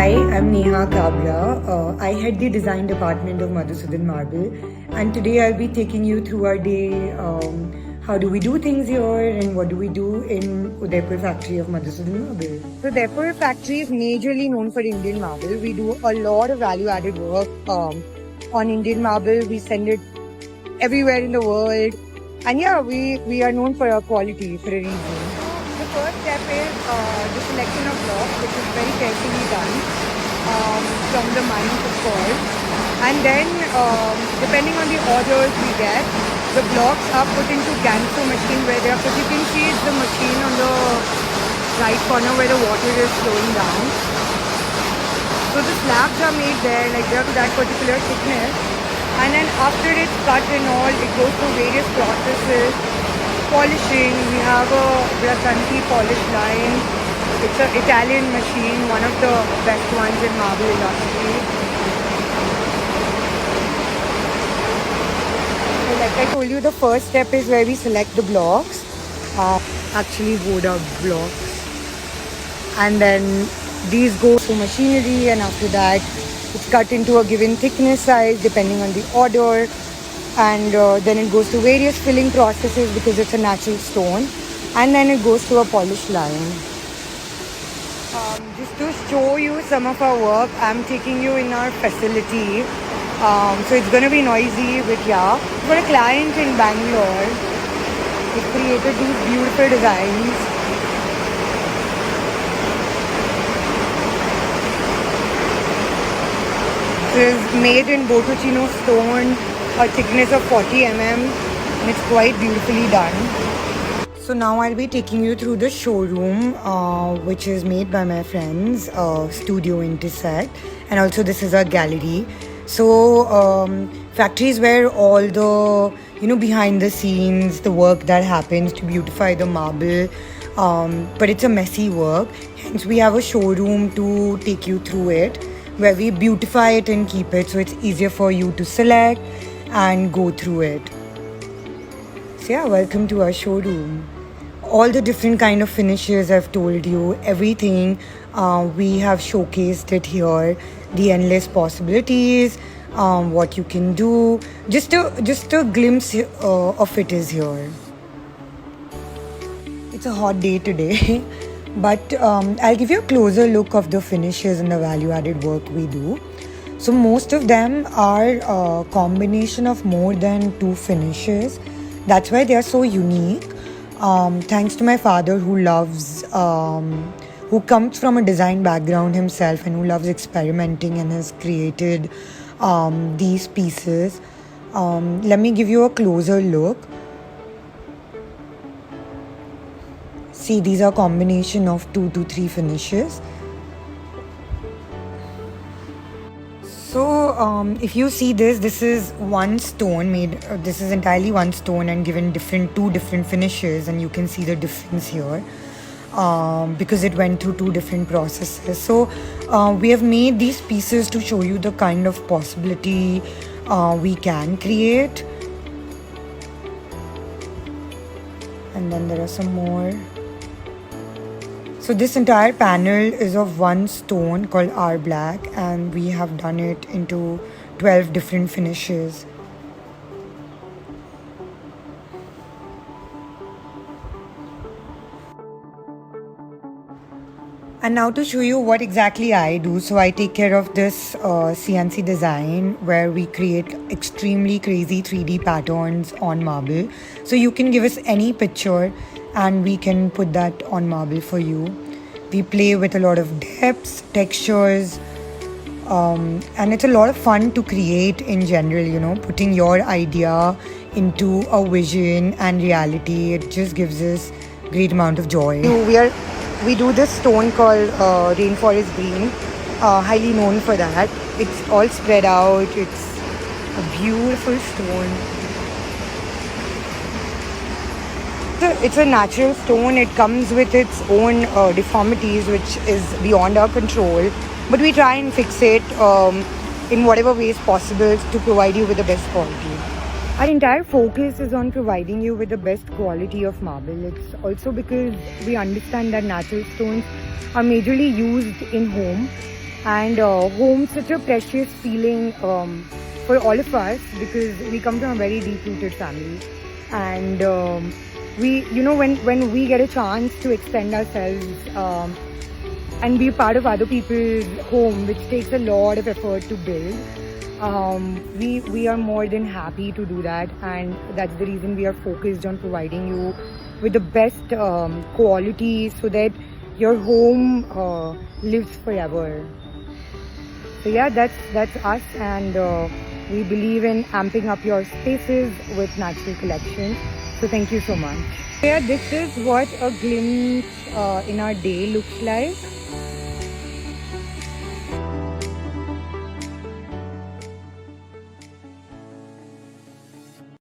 Hi, I'm Neha Kabra. I head the design department of Madhusudan Marble, and today I'll be taking you through our day. How do we do things here, and what do we do in Udaipur Factory of Madhusudan Marble? So, Udaipur Factory is majorly known for Indian marble. We do a lot of value-added work on Indian marble. We send it everywhere in the world, and yeah, we are known for our quality for a reason. The first step is the selection of blocks, which is very carefully done from the mines, of course. And then, depending on the orders we get, the blocks are put into Ganso machine where they are put. You can see it's the machine on the right corner where the water is flowing down. So the slabs are made there, like they are to that particular thickness. And then after it's cut and all, it goes through various processes. Polishing, we have a Brasanti polish line. It's an Italian machine, one of the best ones in marble industry. So like I told you, the first step is where we select the blocks, actually Voda blocks. And then these go to machinery, and after that it's cut into a given thickness size depending on the order. And then it goes to various filling processes because it's a natural stone, and then it goes to a polish line. Just to show you some of our work, I'm taking you in our facility. So it's going to be noisy, but yeah. For a client in Bangalore, we created these beautiful designs. This is made in Botocino stone, a thickness of 40 mm, and it's quite beautifully done. So now I'll be taking you through the showroom, which is made by my friends, Studio Intersect, and also this is a gallery. So factories where all the behind the scenes, the work that happens to beautify the marble, but it's a messy work. Hence we have a showroom to take you through it, where we beautify it and keep it so it's easier for you to select and go through it. So yeah, welcome to our showroom. All the different kind of finishes I've told you, everything we have showcased it here, the endless possibilities, what you can do. Just a glimpse of it is here. It's a hot day today. But I'll give you a closer look of the finishes and the value-added work we do. So most of them are a combination of more than 2 finishes. That's why they are so unique. Thanks to my father who comes from a design background himself and who loves experimenting and has created these pieces. Let me give you a closer look. See, these are a combination of 2 to 3 finishes. So, if you see this is one stone made. This is entirely one stone and given 2 different finishes, and you can see the difference here because it went through 2 different processes. So, we have made these pieces to show you the kind of possibility we can create. And then there are some more. So this entire panel is of one stone called R Black, and we have done it into 12 different finishes. And now to show you what exactly I do. So I take care of this CNC design where we create extremely crazy 3D patterns on marble. So you can give us any picture and we can put that on marble for you. We play with a lot of depths, textures, and it's a lot of fun to create in general, putting your idea into a vision and reality. It just gives us great amount of joy. We do this stone called rainforest green, highly known for that. It's all spread out. It's a beautiful stone. It's a natural stone. It comes with its own deformities, which is beyond our control. But we try and fix it in whatever ways possible to provide you with the best quality. Our entire focus is on providing you with the best quality of marble. It's also because we understand that natural stones are majorly used in home and home's such a precious feeling for all of us because we come from a very deep-rooted family, and we, when we get a chance to extend ourselves and be part of other people's home, which takes a lot of effort to build, we are more than happy to do that, and that's the reason we are focused on providing you with the best quality so that your home lives forever. So yeah, that's us, and we believe in amping up your spaces with natural collections. So thank you so much. Yeah, this is what a glimpse in our day looks like.